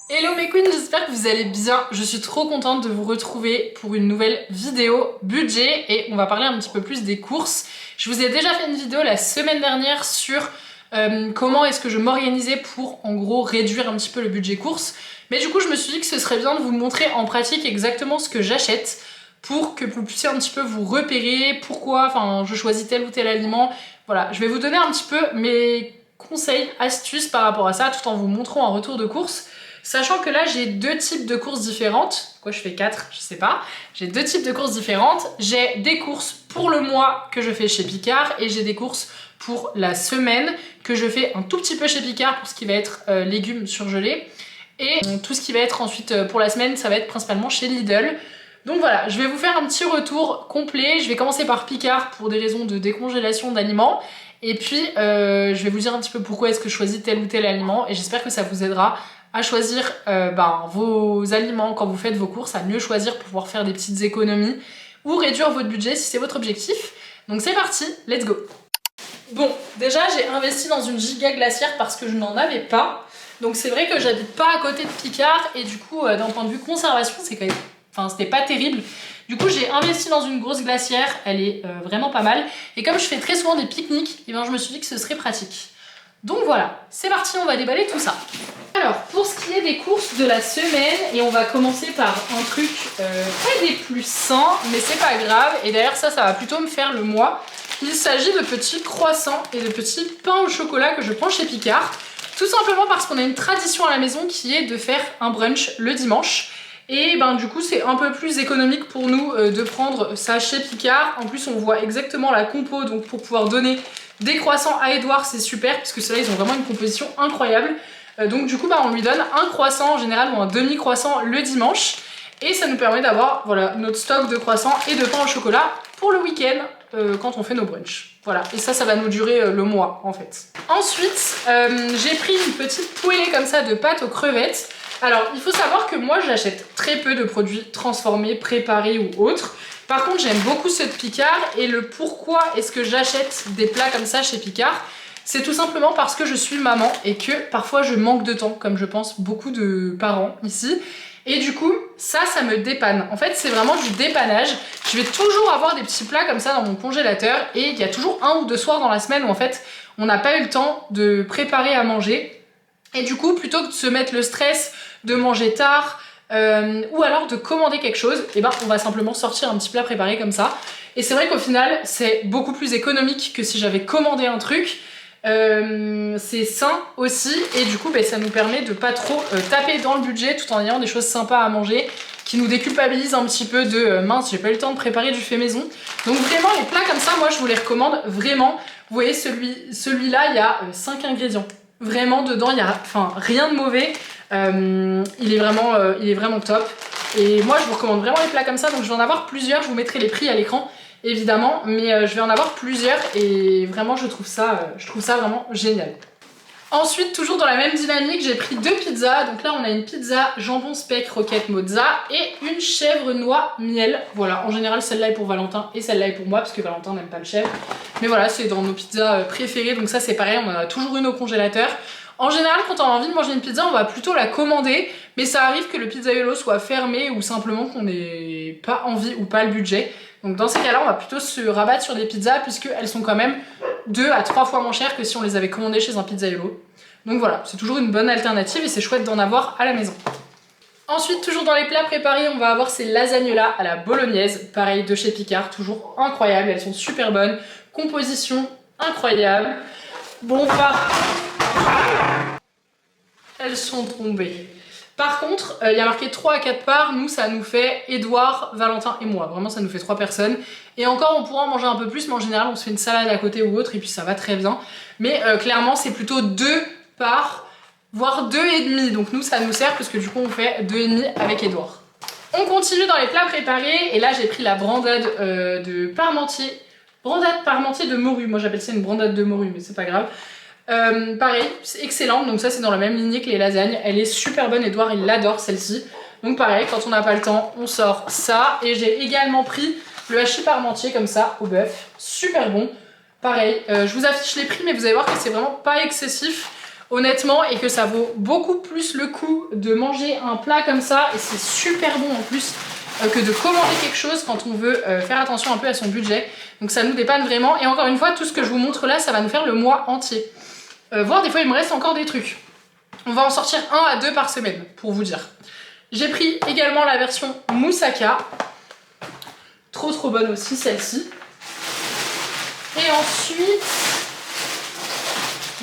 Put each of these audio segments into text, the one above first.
Hello mes queens, j'espère que vous allez bien. Je suis trop contente de vous retrouver pour une nouvelle vidéo budget et on va parler un petit peu plus des courses. Je vous ai déjà fait une vidéo la semaine dernière sur comment est-ce que je m'organisais pour en gros réduire un petit peu le budget courses. Mais du coup je me suis dit que ce serait bien de vous montrer en pratique exactement ce que j'achète pour que vous puissiez un petit peu vous repérer pourquoi je choisis tel ou tel aliment. Voilà, je vais vous donner un petit peu mes conseils, astuces par rapport à ça tout en vous montrant un retour de course. Sachant que là, j'ai deux types de courses différentes. Pourquoi je fais 4, je sais pas. J'ai deux types de courses différentes. J'ai des courses pour le mois que je fais chez Picard et j'ai des courses pour la semaine que je fais un tout petit peu chez Picard pour ce qui va être légumes surgelés. Et tout ce qui va être ensuite pour la semaine, ça va être principalement chez Lidl. Donc voilà, je vais vous faire un petit retour complet. Je vais commencer par Picard pour des raisons de décongélation d'aliments. Et puis, je vais vous dire un petit peu pourquoi est-ce que je choisis tel ou tel aliment. Et j'espère que ça vous aidera à choisir vos aliments quand vous faites vos courses, à mieux choisir pour pouvoir faire des petites économies ou réduire votre budget si c'est votre objectif. Donc c'est parti, let's go. Bon, déjà j'ai investi dans une giga glacière parce que je n'en avais pas. Donc c'est vrai que j'habite pas à côté de Picard et du coup d'un point de vue conservation c'est quand même... Enfin c'était pas terrible. Du coup j'ai investi dans une grosse glacière, elle est vraiment pas mal. Et comme je fais très souvent des pique-niques, je me suis dit que ce serait pratique. Donc voilà, c'est parti, on va déballer tout ça. Alors, pour ce qui est des courses de la semaine, et on va commencer par un truc pas des plus sains, mais c'est pas grave, et d'ailleurs ça va plutôt me faire le mois. Il s'agit de petits croissants et de petits pains au chocolat que je prends chez Picard, tout simplement parce qu'on a une tradition à la maison qui est de faire un brunch le dimanche. Et du coup c'est un peu plus économique pour nous de prendre ça chez Picard. En plus on voit exactement la compo, donc pour pouvoir donner des croissants à Edouard c'est super, puisque ceux-là ils ont vraiment une composition incroyable. Donc du coup on lui donne un croissant en général ou un demi-croissant le dimanche. Et ça nous permet d'avoir notre stock de croissants et de pain au chocolat pour le week-end quand on fait nos brunchs. Voilà, et ça va nous durer le mois en fait. Ensuite, j'ai pris une petite poêlée comme ça de pâtes aux crevettes. Alors, il faut savoir que moi, j'achète très peu de produits transformés, préparés ou autres. Par contre, j'aime beaucoup ceux de Picard et le pourquoi est-ce que j'achète des plats comme ça chez Picard, c'est tout simplement parce que je suis maman et que parfois je manque de temps, comme je pense beaucoup de parents ici. Et du coup, ça me dépanne. En fait, c'est vraiment du dépannage. Je vais toujours avoir des petits plats comme ça dans mon congélateur et il y a toujours un ou deux soirs dans la semaine où en fait, on n'a pas eu le temps de préparer à manger. Et du coup, plutôt que de se mettre le stress de manger tard ou alors de commander quelque chose, on va simplement sortir un petit plat préparé comme ça. Et c'est vrai qu'au final, c'est beaucoup plus économique que si j'avais commandé un truc. C'est sain aussi et du coup ça nous permet de pas trop taper dans le budget tout en ayant des choses sympas à manger qui nous déculpabilisent un petit peu de mince j'ai pas eu le temps de préparer du fait maison. Donc vraiment les plats comme ça moi je vous les recommande vraiment. Vous voyez celui-là il y a 5 ingrédients. Vraiment dedans il y a rien de mauvais. Il est vraiment top. Et moi je vous recommande vraiment les plats comme ça, donc je vais en avoir plusieurs, je vous mettrai les prix à l'écran évidemment, mais je vais en avoir plusieurs et vraiment je trouve ça vraiment génial. Ensuite, toujours dans la même dynamique, j'ai pris deux pizzas. Donc là on a une pizza jambon speck roquette mozza et une chèvre noix miel. Voilà, en général celle-là est pour Valentin et celle-là est pour moi parce que Valentin n'aime pas le chèvre. Mais voilà, c'est dans nos pizzas préférées, donc ça c'est pareil, on en a toujours une au congélateur. En général, quand on a envie de manger une pizza, on va plutôt la commander, mais ça arrive que le pizzaiolo soit fermé ou simplement qu'on n'ait pas envie ou pas le budget. Donc dans ces cas-là, on va plutôt se rabattre sur des pizzas puisqu'elles sont quand même 2 à 3 fois moins chères que si on les avait commandées chez un pizzaiolo. Donc voilà, c'est toujours une bonne alternative et c'est chouette d'en avoir à la maison. Ensuite, toujours dans les plats préparés, on va avoir ces lasagnes-là à la bolognaise, pareil de chez Picard, toujours incroyables, elles sont super bonnes, composition incroyable. Bon elles sont tombées. Par contre, il y a marqué 3 à 4 parts, nous ça nous fait Edouard, Valentin et moi. Vraiment ça nous fait 3 personnes. Et encore on pourra en manger un peu plus, mais en général on se fait une salade à côté ou autre et puis ça va très bien. Mais clairement c'est plutôt 2 parts, voire 2 et demi. Donc nous ça nous sert parce que du coup on fait 2 et demi avec Edouard. On continue dans les plats préparés et là j'ai pris la brandade de parmentier. Brandade parmentier de morue, moi j'appelle ça une brandade de morue mais c'est pas grave. Pareil, c'est excellente, donc ça c'est dans la même lignée que les lasagnes, elle est super bonne, Edouard il l'adore celle-ci. Donc pareil, quand on n'a pas le temps, on sort ça. Et j'ai également pris le hachis parmentier comme ça, au bœuf, super bon. Pareil, je vous affiche les prix mais vous allez voir que c'est vraiment pas excessif. honnêtement, et que ça vaut beaucoup plus le coup de manger un plat comme ça, et c'est super bon en plus, que de commander quelque chose quand on veut faire attention un peu à son budget. Donc ça nous dépanne vraiment, et encore une fois, tout ce que je vous montre là, ça va nous faire le mois entier. Voire des fois il me reste encore des trucs. On va en sortir 1 à 2 par semaine, pour vous dire. J'ai pris également la version Moussaka. Trop bonne aussi celle-ci. Et ensuite,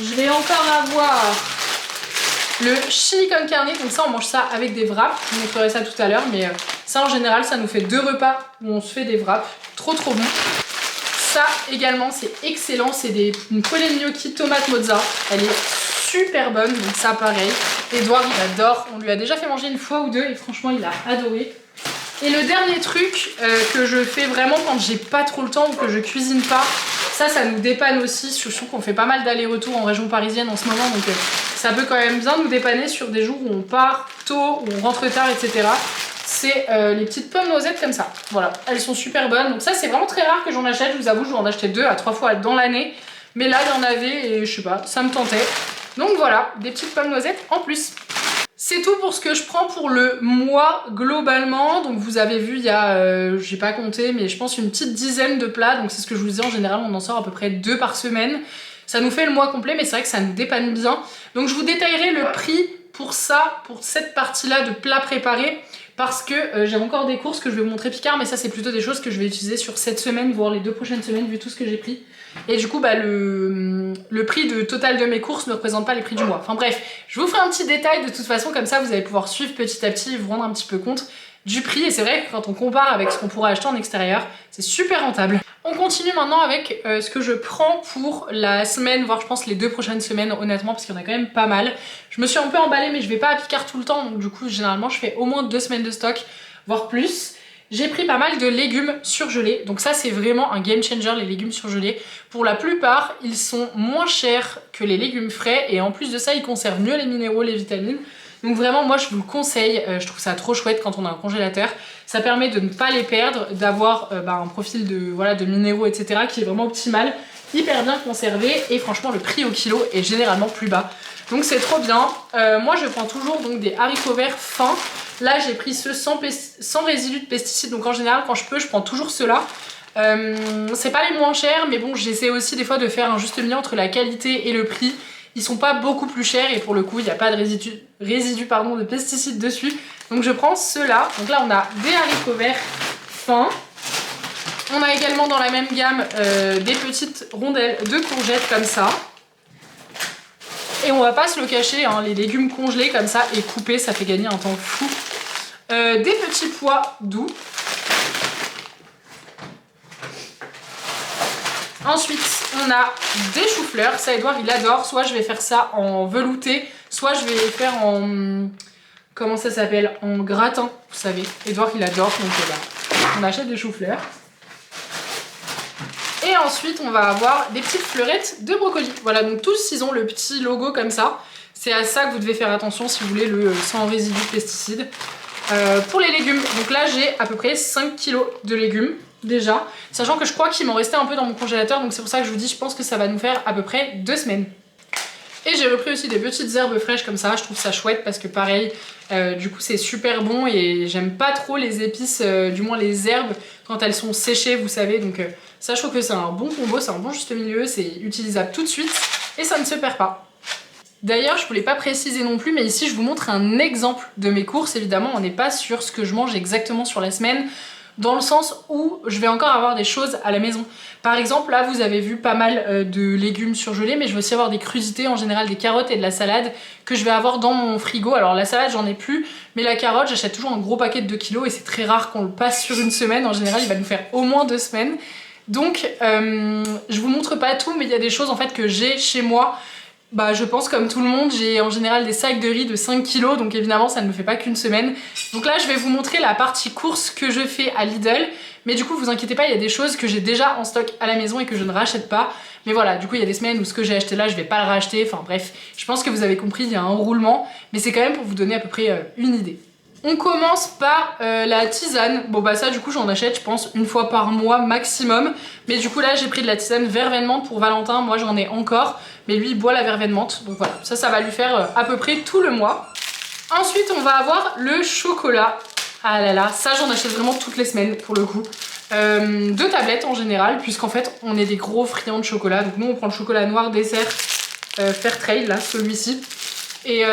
je vais encore avoir le chili con carne. Donc ça, on mange ça avec des wraps. Je vous montrerai ça tout à l'heure. Mais ça, en général, ça nous fait 2 repas où on se fait des wraps. Trop bon. Ça également, c'est excellent. C'est une poulet gnocchi tomate mozza. Elle est super bonne. Donc ça, pareil. Edouard, il adore. On lui a déjà fait manger 1 fois ou 2 et franchement, il a adoré. Et le dernier truc que je fais vraiment quand j'ai pas trop le temps ou que je cuisine pas, ça nous dépanne aussi. Je trouve qu'on fait pas mal d'allers-retours en région parisienne en ce moment, donc ça peut quand même bien nous dépanner sur des jours où on part tôt, où on rentre tard, etc. C'est les petites pommes noisettes comme ça. Voilà, elles sont super bonnes. Donc ça, c'est vraiment très rare que j'en achète. Je vous avoue, je vais en acheter 2 à 3 fois dans l'année. Mais là, il y en avait et je sais pas, ça me tentait. Donc voilà, des petites pommes noisettes en plus. C'est tout pour ce que je prends pour le mois globalement. Donc vous avez vu, il y a, j'ai pas compté, mais je pense une petite dizaine de plats. Donc c'est ce que je vous disais, en général on en sort à peu près 2 par semaine. Ça nous fait le mois complet, mais c'est vrai que ça nous dépanne bien. Donc je vous détaillerai le prix pour ça, pour cette partie-là de plats préparés. Parce que j'ai encore des courses que je vais vous montrer Picard, mais ça c'est plutôt des choses que je vais utiliser sur cette semaine, voire les 2 prochaines semaines, vu tout ce que j'ai pris. Et du coup, bah, le prix total de mes courses ne représente pas les prix du mois. Enfin bref, je vous ferai un petit détail de toute façon, comme ça vous allez pouvoir suivre petit à petit et vous rendre un petit peu compte du prix. Et c'est vrai que quand on compare avec ce qu'on pourrait acheter en extérieur, c'est super rentable. On continue maintenant avec ce que je prends pour la semaine, voire je pense les 2 prochaines semaines, honnêtement, parce qu'il y en a quand même pas mal. Je me suis un peu emballée, mais je vais pas à Picard tout le temps, donc du coup, généralement, je fais au moins 2 semaines de stock, voire plus. J'ai pris pas mal de légumes surgelés, donc ça c'est vraiment un game changer, les légumes surgelés. Pour la plupart, ils sont moins chers que les légumes frais et en plus de ça, ils conservent mieux les minéraux, les vitamines. Donc vraiment, moi je vous le conseille, je trouve ça trop chouette quand on a un congélateur. Ça permet de ne pas les perdre, d'avoir un profil de minéraux, etc. qui est vraiment optimal, hyper bien conservé et franchement le prix au kilo est généralement plus bas. Donc c'est trop bien. Moi je prends toujours donc des haricots verts fins. Là j'ai pris ceux sans résidus de pesticides, donc en général quand je peux je prends toujours ceux-là. C'est pas les moins chers, mais bon j'essaie aussi des fois de faire un juste milieu entre la qualité et le prix. Ils sont pas beaucoup plus chers et pour le coup il n'y a pas de résidus de pesticides dessus. Donc je prends ceux-là. Donc là on a des haricots verts fins. On a également dans la même gamme des petites rondelles de courgettes comme ça. Et on va pas se le cacher, hein, les légumes congelés comme ça et coupés, ça fait gagner un temps fou. Des petits pois doux. Ensuite, on a des choux-fleurs. Ça, Edouard, il adore. Soit je vais faire ça en velouté, soit je vais faire en... Comment ça s'appelle? En gratin, vous savez. Edouard, il adore. Donc on achète des choux-fleurs. Et ensuite, on va avoir des petites fleurettes de brocoli. Voilà, donc tous, ils ont le petit logo comme ça. C'est à ça que vous devez faire attention si vous voulez le sans résidus de pesticides. Pour les légumes, donc là, j'ai à peu près 5 kg de légumes déjà. Sachant que je crois qu'il m'en restait un peu dans mon congélateur. Donc c'est pour ça que je vous dis, je pense que ça va nous faire à peu près 2 semaines. Et j'ai repris aussi des petites herbes fraîches comme ça. Je trouve ça chouette parce que pareil, du coup c'est super bon. Et j'aime pas trop les épices, du moins les herbes, quand elles sont séchées, vous savez. Donc ça, je trouve que c'est un bon combo, c'est un bon juste milieu, c'est utilisable tout de suite et ça ne se perd pas. D'ailleurs, je voulais pas préciser non plus, mais ici je vous montre un exemple de mes courses. Évidemment, on n'est pas sur ce que je mange exactement sur la semaine, dans le sens où je vais encore avoir des choses à la maison. Par exemple, là vous avez vu pas mal de légumes surgelés, mais je vais aussi avoir des crudités, en général des carottes et de la salade que je vais avoir dans mon frigo. Alors la salade j'en ai plus, mais la carotte j'achète toujours un gros paquet de 2 kg et c'est très rare qu'on le passe sur une semaine. En général il va nous faire au moins 2 semaines. Donc je vous montre pas tout, mais il y a des choses en fait que j'ai chez moi. Bah je pense comme tout le monde, j'ai en général des sacs de riz de 5 kg, donc évidemment ça ne me fait pas qu'une semaine. Donc là je vais vous montrer la partie course que je fais à Lidl, mais du coup vous inquiétez pas, il y a des choses que j'ai déjà en stock à la maison et que je ne rachète pas. Mais voilà, du coup il y a des semaines où ce que j'ai acheté là je vais pas le racheter, enfin bref, je pense que vous avez compris, il y a un roulement, mais c'est quand même pour vous donner à peu près une idée. On commence par la tisane. Bon bah ça du coup j'en achète je pense une fois par mois maximum. Mais du coup là j'ai pris de la tisane verveine menthe pour Valentin. Moi j'en ai encore. Mais lui il boit la verveine menthe. Donc voilà, ça va lui faire à peu près tout le mois. Ensuite on va avoir le chocolat. Ah là là, ça j'en achète vraiment toutes les semaines pour le coup. 2 tablettes en général, puisqu'en fait on est des gros friands de chocolat. Donc nous on prend le chocolat noir dessert Fairtrade là, celui-ci. Et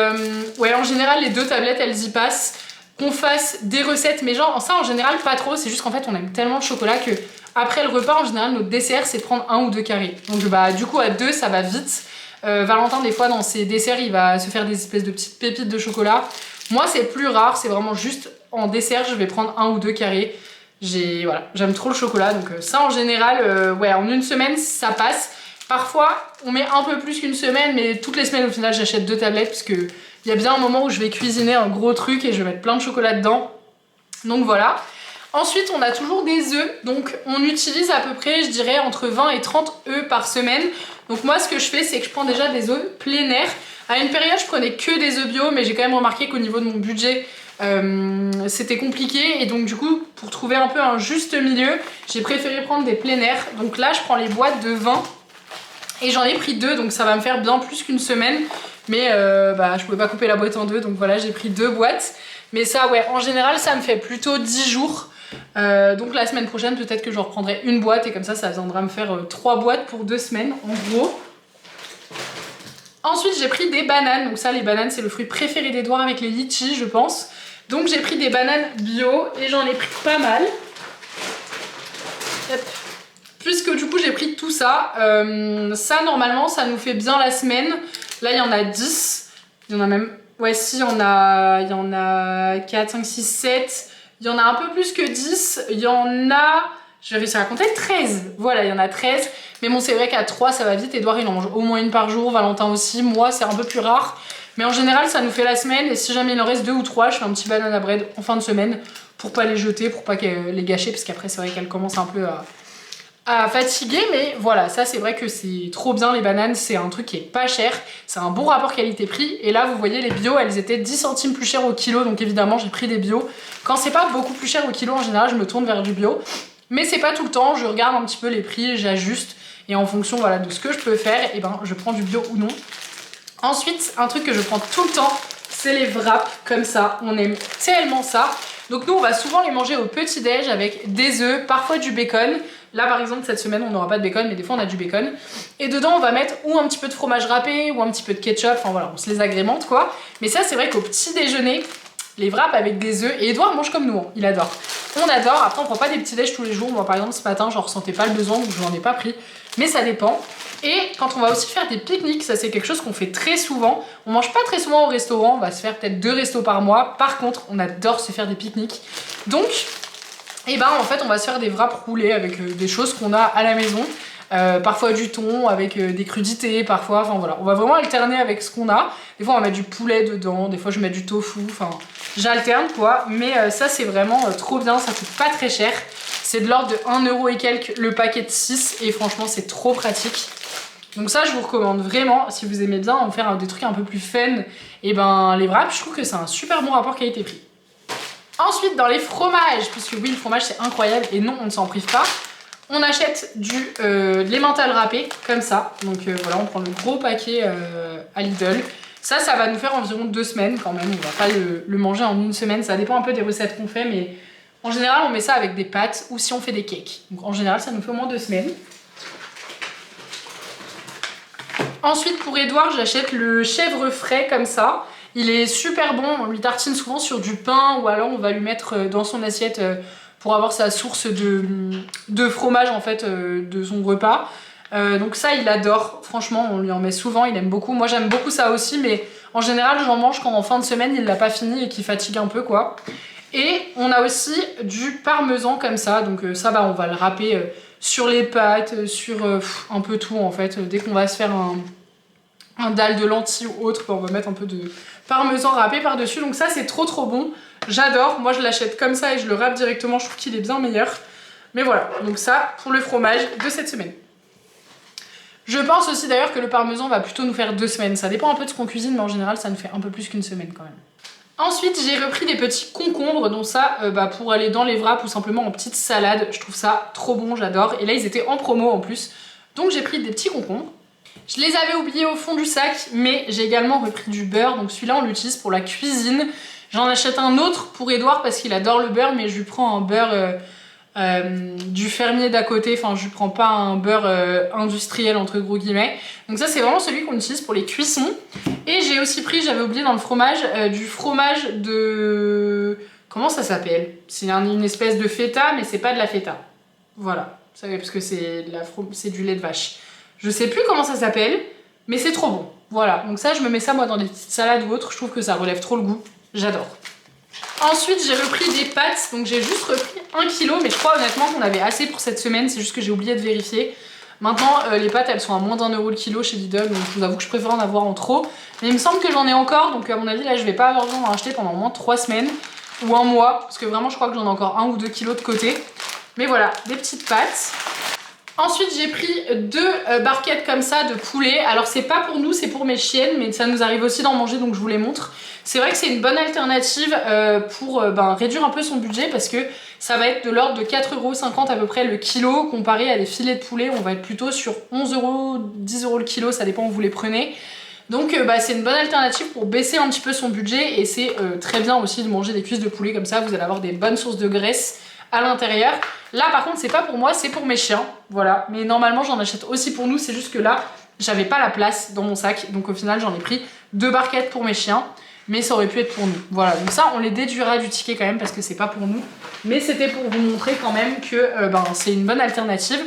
ouais en général les 2 tablettes elles y passent. Qu'on fasse des recettes, mais genre ça en général pas trop, c'est juste qu'en fait on aime tellement le chocolat que après le repas en général notre dessert c'est prendre 1 ou 2 carrés. Donc bah du coup à 2 ça va vite. Valentin des fois dans ses desserts il va se faire des espèces de petites pépites de chocolat. Moi c'est plus rare, c'est vraiment juste en dessert je vais prendre 1 ou 2 carrés. Voilà, j'aime trop le chocolat donc ça en général ouais en une semaine ça passe. Parfois on met un peu plus qu'une semaine mais toutes les semaines au final j'achète 2 tablettes parce que il y a bien un moment où je vais cuisiner un gros truc et je vais mettre plein de chocolat dedans. Donc voilà. Ensuite, on a toujours des œufs. Donc on utilise à peu près, je dirais, entre 20 et 30 œufs par semaine. Donc moi, ce que je fais, c'est que je prends déjà des œufs plein air. À une période, je prenais que des œufs bio, mais j'ai quand même remarqué qu'au niveau de mon budget, c'était compliqué. Et donc du coup, pour trouver un peu un juste milieu, j'ai préféré prendre des plein air. Donc là, je prends les boîtes de 20 et j'en ai pris 2, donc ça va me faire bien plus qu'une semaine. Mais bah, je pouvais pas couper la boîte en 2, donc voilà, j'ai pris 2 boîtes. Mais ça, ouais, en général, ça me fait plutôt 10 jours. Donc la semaine prochaine, peut-être que je reprendrai une boîte et comme ça viendra me faire 3 boîtes pour 2 semaines, en gros. Ensuite, j'ai pris des bananes. Donc ça, les bananes, c'est le fruit préféré d'Edouard avec les litchis, je pense. Donc j'ai pris des bananes bio et j'en ai pris pas mal. Hop. Puisque du coup, j'ai pris tout ça. Ça, normalement, ça nous fait bien la semaine. Là, il y en a 10. Il y en a même... Ouais, si, il y en a 4, 5, 6, 7. Il y en a un peu plus que 10. Il y en a... Je vais réussir à compter 13. Voilà, il y en a 13. Mais bon, c'est vrai qu'à 3, ça va vite. Edouard, il en mange au moins une par jour. Valentin aussi. Moi, c'est un peu plus rare. Mais en général, ça nous fait la semaine. Et si jamais il en reste 2 ou 3, je fais un petit banana bread en fin de semaine pour pas les jeter, pour pas les gâcher. Parce qu'après, c'est vrai qu'elles commencent un peu à fatiguer, mais voilà, ça c'est vrai que c'est trop bien les bananes, c'est un truc qui est pas cher, c'est un bon rapport qualité-prix, et là vous voyez les bio, elles étaient 10 centimes plus chères au kilo, donc évidemment j'ai pris des bio. Quand c'est pas beaucoup plus cher au kilo, en général je me tourne vers du bio, mais c'est pas tout le temps, je regarde un petit peu les prix, j'ajuste, et en fonction voilà, de ce que je peux faire, et ben je prends du bio ou non. Ensuite, un truc que je prends tout le temps, c'est les wraps, comme ça, on aime tellement ça. Donc nous on va souvent les manger au petit-déj avec des œufs, parfois du bacon. Là par exemple cette semaine on n'aura pas de bacon mais des fois on a du bacon. Et dedans on va mettre ou un petit peu de fromage râpé ou un petit peu de ketchup, enfin voilà on se les agrémente quoi. Mais ça c'est vrai qu'au petit déjeuner, les wraps avec des œufs, et Edouard mange comme nous, hein, il adore. On adore, après on prend pas des petits déj tous les jours, moi par exemple ce matin j'en ressentais pas le besoin donc je n'en ai pas pris. Mais ça dépend. Et quand on va aussi faire des pique-niques, ça c'est quelque chose qu'on fait très souvent. On mange pas très souvent au restaurant, on va se faire peut-être 2 restos par mois. Par contre, on adore se faire des pique-niques. Donc, et ben en fait, on va se faire des wraps roulés avec des choses qu'on a à la maison. Parfois du thon avec des crudités, parfois, enfin voilà. On va vraiment alterner avec ce qu'on a. Des fois on va mettre du poulet dedans, des fois je mets du tofu, enfin j'alterne quoi. Mais ça c'est vraiment trop bien, ça coûte pas très cher. C'est de l'ordre de 1€ et quelques le paquet de 6 et franchement c'est trop pratique. Donc ça je vous recommande vraiment, si vous aimez bien en faire des trucs un peu plus fun, et ben les wraps je trouve que c'est un super bon rapport qualité-prix. Ensuite dans les fromages, puisque oui le fromage c'est incroyable et non on ne s'en prive pas, on achète de l'emmental râpé comme ça. Donc voilà on prend le gros paquet à Lidl. Ça va nous faire environ 2 semaines quand même, on va pas le manger en une semaine, ça dépend un peu des recettes qu'on fait mais en général on met ça avec des pâtes ou si on fait des cakes. Donc en général ça nous fait au moins 2 semaines. Ensuite pour Edouard j'achète le chèvre frais comme ça. Il est super bon, on lui tartine souvent sur du pain ou alors on va lui mettre dans son assiette pour avoir sa source de fromage en fait de son repas. Donc ça il adore, franchement on lui en met souvent, il aime beaucoup. Moi j'aime beaucoup ça aussi mais en général j'en mange quand en fin de semaine il l'a pas fini et qu'il fatigue un peu quoi. Et on a aussi du parmesan comme ça, donc ça on va le râper sur les pâtes, sur un peu tout en fait. Dès qu'on va se faire un dalle de lentilles ou autre, on va mettre un peu de parmesan râpé par dessus, donc ça c'est trop bon, j'adore. Moi je l'achète comme ça et je le râpe directement, je trouve qu'il est bien meilleur. Mais voilà, donc ça pour le fromage de cette semaine. Je pense aussi d'ailleurs que le parmesan va plutôt nous faire 2 semaines, ça dépend un peu de ce qu'on cuisine mais en général ça nous fait un peu plus qu'une semaine quand même. Ensuite, j'ai repris des petits concombres, donc ça, pour aller dans les wraps ou simplement en petite salade. Je trouve ça trop bon, j'adore. Et là, ils étaient en promo en plus. Donc j'ai pris des petits concombres. Je les avais oubliés au fond du sac, mais j'ai également repris du beurre. Donc celui-là, on l'utilise pour la cuisine. J'en achète un autre pour Edouard parce qu'il adore le beurre, mais je lui prends un beurre du fermier d'à côté. Enfin, je lui prends pas un beurre industriel, entre gros guillemets. Donc ça, c'est vraiment celui qu'on utilise pour les cuissons. Et j'ai aussi pris, j'avais oublié dans le fromage, du fromage de... Comment ça s'appelle? C'est une espèce de feta, mais c'est pas de la feta. Voilà, vous savez, parce que c'est du lait de vache. Je sais plus comment ça s'appelle, mais c'est trop bon. Voilà, donc ça, je me mets ça moi dans des petites salades ou autres. Je trouve que ça relève trop le goût. J'adore. Ensuite, j'ai repris des pâtes. Donc j'ai juste repris 1 kg, mais je crois honnêtement qu'on avait assez pour cette semaine. C'est juste que j'ai oublié de vérifier. Maintenant, les pâtes, elles sont à moins d'1 € le kilo chez Lidl. Donc je vous avoue que je préfère en avoir en trop. Mais il me semble que j'en ai encore. Donc à mon avis, là, je vais pas avoir besoin d'en acheter pendant au moins 3 semaines. Ou 1 mois. Parce que vraiment, je crois que j'en ai encore 1 ou 2 kilos de côté. Mais voilà, des petites pâtes. Ensuite, j'ai pris 2 barquettes comme ça de poulet. Alors, c'est pas pour nous, c'est pour mes chiennes, mais ça nous arrive aussi d'en manger, donc je vous les montre. C'est vrai que c'est une bonne alternative pour réduire un peu son budget parce que ça va être de l'ordre de 4,50 € à peu près le kilo comparé à des filets de poulet. On va être plutôt sur 11 €, 10 € le kilo, ça dépend où vous les prenez. Donc c'est une bonne alternative pour baisser un petit peu son budget et c'est très bien aussi de manger des cuisses de poulet comme ça, vous allez avoir des bonnes sources de graisse à l'intérieur. Là par contre c'est pas pour moi, c'est pour mes chiens, voilà. Mais normalement j'en achète aussi pour nous, c'est juste que là j'avais pas la place dans mon sac, donc au final j'en ai pris 2 barquettes pour mes chiens, mais ça aurait pu être pour nous. Voilà, donc ça on les déduira du ticket quand même parce que c'est pas pour nous, mais c'était pour vous montrer quand même que c'est une bonne alternative.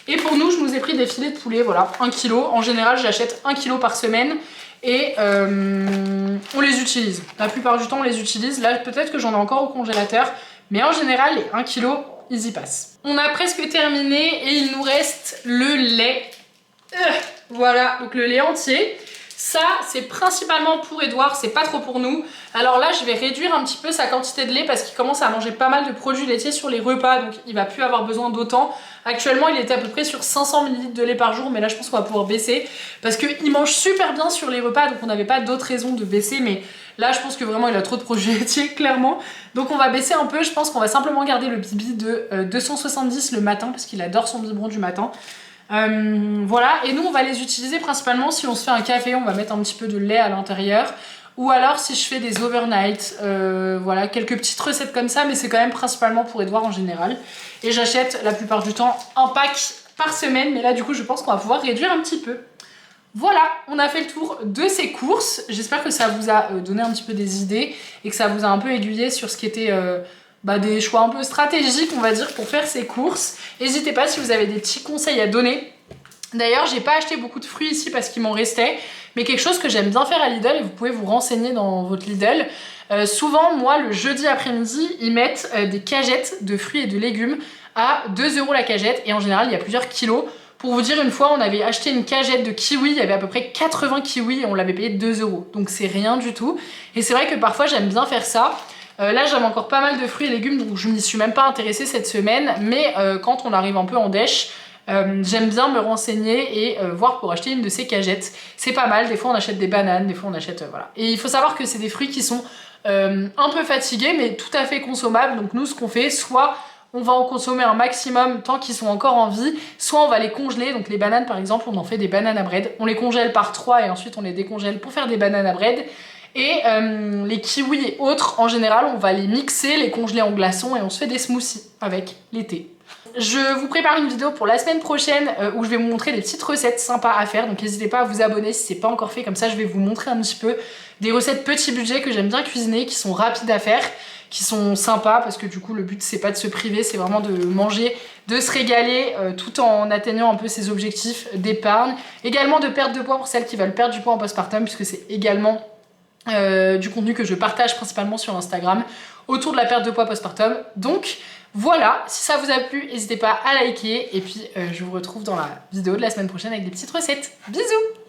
Et pour nous, je nous ai pris des filets de poulet, voilà, 1 kg. En général, j'achète 1 kg par semaine et on les utilise. La plupart du temps, on les utilise. Là, peut-être que j'en ai encore au congélateur, mais en général, les 1 kg, ils y passent. On a presque terminé et il nous reste le lait. Voilà, donc le lait entier. Ça, c'est principalement pour Edouard, c'est pas trop pour nous. Alors là, je vais réduire un petit peu sa quantité de lait parce qu'il commence à manger pas mal de produits laitiers sur les repas, donc il va plus avoir besoin d'autant. Actuellement, il était à peu près sur 500 ml de lait par jour, mais là, je pense qu'on va pouvoir baisser parce qu'il mange super bien sur les repas, donc on n'avait pas d'autres raisons de baisser, mais là, je pense que vraiment, il a trop de produits laitiers, clairement. Donc on va baisser un peu, je pense qu'on va simplement garder le bibi de 270 le matin parce qu'il adore son biberon du matin. Voilà, et nous on va les utiliser principalement si on se fait un café, on va mettre un petit peu de lait à l'intérieur, ou alors si je fais des overnight, voilà, quelques petites recettes comme ça, mais c'est quand même principalement pour Edouard en général. Et j'achète la plupart du temps un pack par semaine, mais là du coup je pense qu'on va pouvoir réduire un petit peu. Voilà, on a fait le tour de ces courses, j'espère que ça vous a donné un petit peu des idées et que ça vous a un peu aiguillé sur ce qui était... des choix un peu stratégiques on va dire pour faire ces courses. N'hésitez pas si vous avez des petits conseils à donner. D'ailleurs j'ai pas acheté beaucoup de fruits ici parce qu'il m'en restait, mais quelque chose que j'aime bien faire à Lidl et vous pouvez vous renseigner dans votre Lidl. Souvent moi le jeudi après-midi ils mettent des cagettes de fruits et de légumes à 2 € la cagette et en général il y a plusieurs kilos. Pour vous dire, une fois on avait acheté une cagette de kiwis, il y avait à peu près 80 kiwis et on l'avait payé 2 €, donc c'est rien du tout. Et c'est vrai que parfois j'aime bien faire ça. Là j'aime encore pas mal de fruits et légumes, donc je m'y suis même pas intéressée cette semaine, mais quand on arrive un peu en dèche, j'aime bien me renseigner et voir pour acheter une de ces cagettes. C'est pas mal, des fois on achète des bananes, des fois on achète... voilà. Et il faut savoir que c'est des fruits qui sont un peu fatigués, mais tout à fait consommables, donc nous ce qu'on fait, soit on va en consommer un maximum tant qu'ils sont encore en vie, soit on va les congeler, donc les bananes par exemple, on en fait des bananes à bread, on les congèle par 3 et ensuite on les décongèle pour faire des bananes à bread. Et les kiwis et autres, en général, on va les mixer, les congeler en glaçons et on se fait des smoothies avec l'été. Je vous prépare une vidéo pour la semaine prochaine où je vais vous montrer des petites recettes sympas à faire. Donc n'hésitez pas à vous abonner si c'est pas encore fait, comme ça je vais vous montrer un petit peu des recettes petit budget que j'aime bien cuisiner, qui sont rapides à faire, qui sont sympas parce que du coup le but c'est pas de se priver, c'est vraiment de manger, de se régaler tout en atteignant un peu ses objectifs d'épargne. Également de perte de poids pour celles qui veulent perdre du poids en postpartum puisque c'est également... du contenu que je partage principalement sur Instagram autour de la perte de poids postpartum. Donc voilà, si ça vous a plu, n'hésitez pas à liker et puis je vous retrouve dans la vidéo de la semaine prochaine avec des petites recettes. Bisous!